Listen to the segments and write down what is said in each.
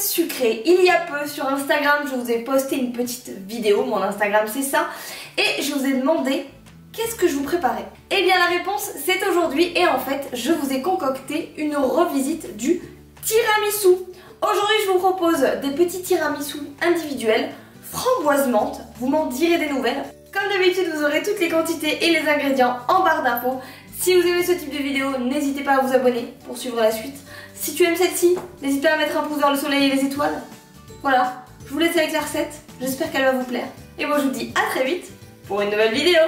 sucrée. Il y a peu sur Instagram, je vous ai posté une petite vidéo, mon Instagram c'est ça, et je vous ai demandé qu'est-ce que je vous préparais. Et bien la réponse c'est aujourd'hui, et en fait je vous ai concocté une revisite du tiramisu. Aujourd'hui je vous propose des petits tiramisu individuels, framboise menthe, vous m'en direz des nouvelles. Comme d'habitude vous aurez toutes les quantités et les ingrédients en barre d'infos. Si vous aimez ce type de vidéo, n'hésitez pas à vous abonner pour suivre la suite. Si tu aimes celle-ci, n'hésite pas à mettre un pouce vers le soleil et les étoiles. Voilà, je vous laisse avec la recette, j'espère qu'elle va vous plaire. Et moi je vous dis à très vite pour une nouvelle vidéo.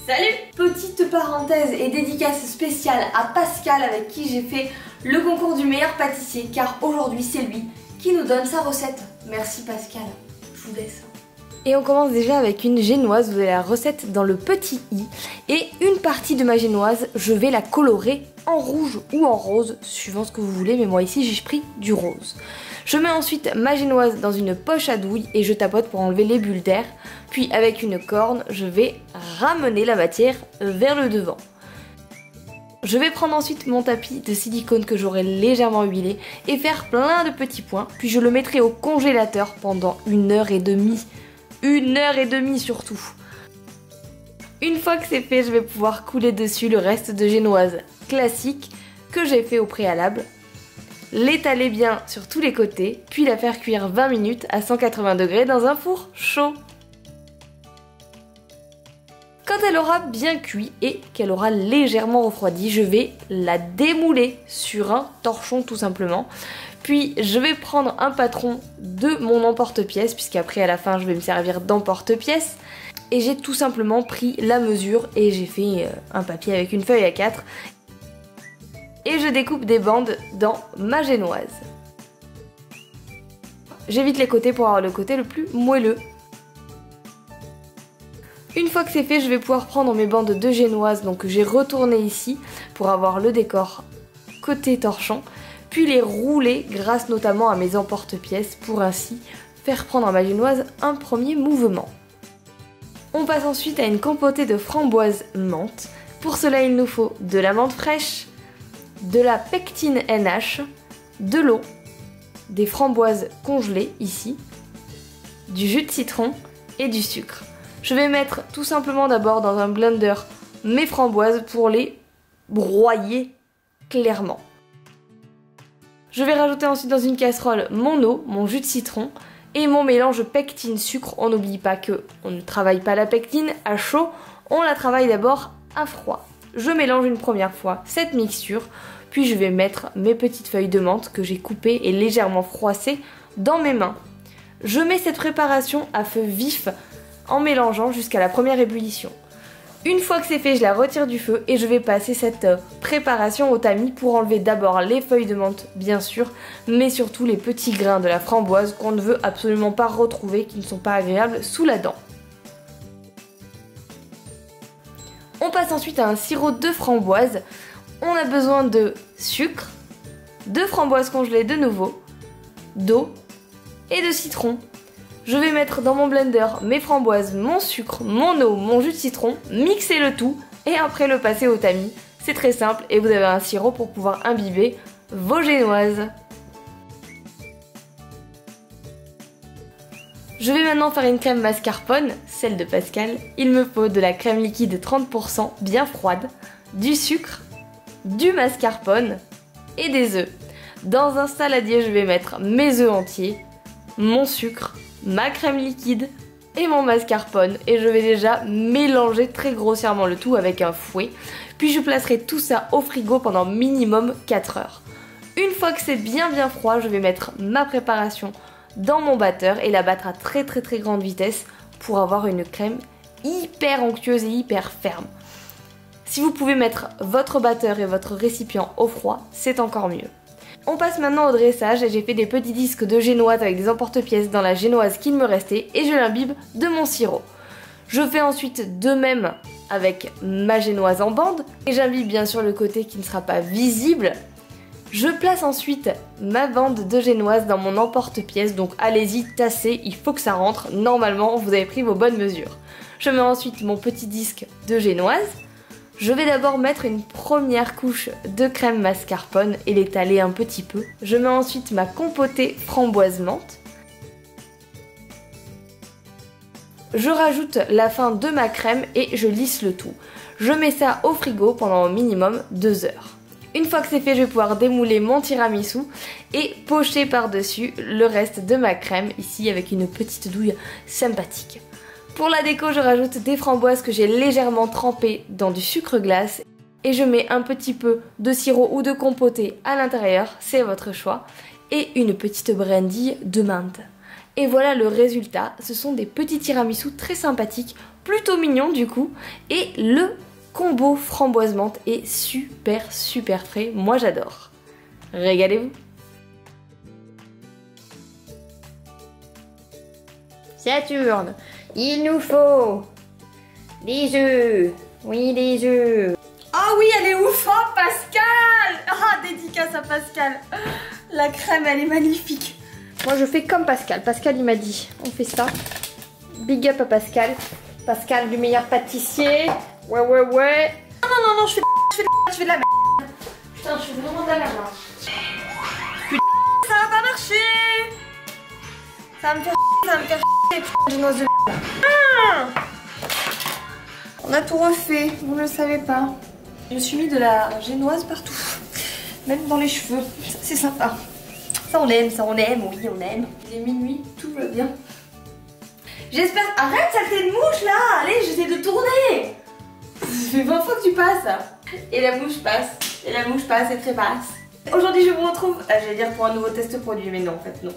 Salut! Petite parenthèse et dédicace spéciale à Pascal avec qui j'ai fait le concours du meilleur pâtissier, car aujourd'hui c'est lui qui nous donne sa recette. Merci Pascal, je vous laisse. Et on commence déjà avec une génoise, vous avez la recette dans le petit i. Et une partie de ma génoise, je vais la colorer en rouge ou en rose, suivant ce que vous voulez, mais moi ici j'ai pris du rose. Je mets ensuite ma génoise dans une poche à douille et je tapote pour enlever les bulles d'air. Puis avec une corne, je vais ramener la matière vers le devant. Je vais prendre ensuite mon tapis de silicone que j'aurai légèrement huilé et faire plein de petits points. Puis je le mettrai au congélateur pendant 1h30. 1h30 surtout. Une fois que c'est fait, je vais pouvoir couler dessus le reste de génoise classique que j'ai fait au préalable. L'étaler bien sur tous les côtés, puis la faire cuire 20 minutes à 180 degrés dans un four chaud. Quand elle aura bien cuit et qu'elle aura légèrement refroidi, je vais la démouler sur un torchon tout simplement. Puis je vais prendre un patron de mon emporte-pièce, puisqu'après à la fin je vais me servir d'emporte-pièce. Et j'ai tout simplement pris la mesure et j'ai fait un papier avec une feuille A4. Et je découpe des bandes dans ma génoise. J'évite les côtés pour avoir le côté le plus moelleux. Une fois que c'est fait, je vais pouvoir prendre mes bandes de génoise, donc que j'ai retournées ici pour avoir le décor côté torchon, puis les rouler grâce notamment à mes emporte-pièces pour ainsi faire prendre à ma génoise un premier mouvement. On passe ensuite à une compotée de framboise menthe. Pour cela, il nous faut de la menthe fraîche, de la pectine NH, de l'eau, des framboises congelées ici, du jus de citron et du sucre. Je vais mettre tout simplement d'abord dans un blender mes framboises pour les broyer clairement. Je vais rajouter ensuite dans une casserole mon eau, mon jus de citron et mon mélange pectine-sucre. On n'oublie pas qu'on ne travaille pas la pectine à chaud, on la travaille d'abord à froid. Je mélange une première fois cette mixture, puis je vais mettre mes petites feuilles de menthe que j'ai coupées et légèrement froissées dans mes mains. Je mets cette préparation à feu vif en mélangeant jusqu'à la première ébullition. Une fois que c'est fait, je la retire du feu et je vais passer cette préparation au tamis pour enlever d'abord les feuilles de menthe bien sûr, mais surtout les petits grains de la framboise qu'on ne veut absolument pas retrouver, qui ne sont pas agréables sous la dent. On passe ensuite à un sirop de framboise. On a besoin de sucre, de framboises congelées de nouveau, d'eau et de citron. Je vais mettre dans mon blender mes framboises, mon sucre, mon eau, mon jus de citron, mixer le tout et après le passer au tamis. C'est très simple et vous avez un sirop pour pouvoir imbiber vos génoises. Je vais maintenant faire une crème mascarpone, celle de Pascal. Il me faut de la crème liquide 30% bien froide, du sucre, du mascarpone et des œufs. Dans un saladier, je vais mettre mes œufs entiers, mon sucre, ma crème liquide et mon mascarpone et je vais déjà mélanger très grossièrement le tout avec un fouet. Puis je placerai tout ça au frigo pendant minimum 4 heures. Une fois que c'est bien froid, je vais mettre ma préparation dans mon batteur et la battre à très grande vitesse pour avoir une crème hyper onctueuse et hyper ferme. Si vous pouvez mettre votre batteur et votre récipient au froid, c'est encore mieux. On passe maintenant au dressage et j'ai fait des petits disques de génoise avec des emporte-pièces dans la génoise qu'il me restait et je l'imbibe de mon sirop. Je fais ensuite de même avec ma génoise en bande et j'imbibe bien sûr le côté qui ne sera pas visible. Je place ensuite ma bande de génoise dans mon emporte-pièce, donc allez-y, tassez, il faut que ça rentre. Normalement, vous avez pris vos bonnes mesures. Je mets ensuite mon petit disque de génoise, Je vais d'abord mettre une première couche de crème mascarpone et l'étaler un petit peu. Je mets ensuite ma compotée framboise menthe. Je rajoute la fin de ma crème et je lisse le tout. Je mets ça au frigo pendant au minimum 2 heures. Une fois que c'est fait, je vais pouvoir démouler mon tiramisu et pocher par-dessus le reste de ma crème, ici avec une petite douille sympathique. Pour la déco, je rajoute des framboises que j'ai légèrement trempées dans du sucre glace et je mets un petit peu de sirop ou de compotée à l'intérieur, c'est votre choix, et une petite brindille de menthe. Et voilà le résultat, ce sont des petits tiramisu très sympathiques, plutôt mignons du coup, et le combo framboise menthe est super frais, moi j'adore. Régalez-vous. Saturne, il nous faut des œufs. Oui, des œufs. Ah oui, elle est ouf, hein, Pascal. Ah, dédicace à Pascal. La crème, elle est magnifique. Moi, je fais comme Pascal. Pascal, il m'a dit, on fait ça. Big up à Pascal. Pascal, du meilleur pâtissier. Ouais. Non, je fais de la merde. Putain, je suis vraiment de la merde là. Putain, ça va pas marcher. Ça va me faire putain, génoise de merde. Ah, on a tout refait, vous ne le savez pas. Je me suis mis de la génoise partout. Même dans les cheveux, c'est sympa. Ça on aime, oui on aime. Il est minuit, tout va bien. J'espère... Arrête, saleté de mouche là. Allez, j'essaie de tourner. Ça fait 20 fois que tu passes. Et la mouche passe. Et la mouche passe et trépasse. Aujourd'hui je vous retrouve, j'allais dire pour un nouveau test produit, mais non en fait non.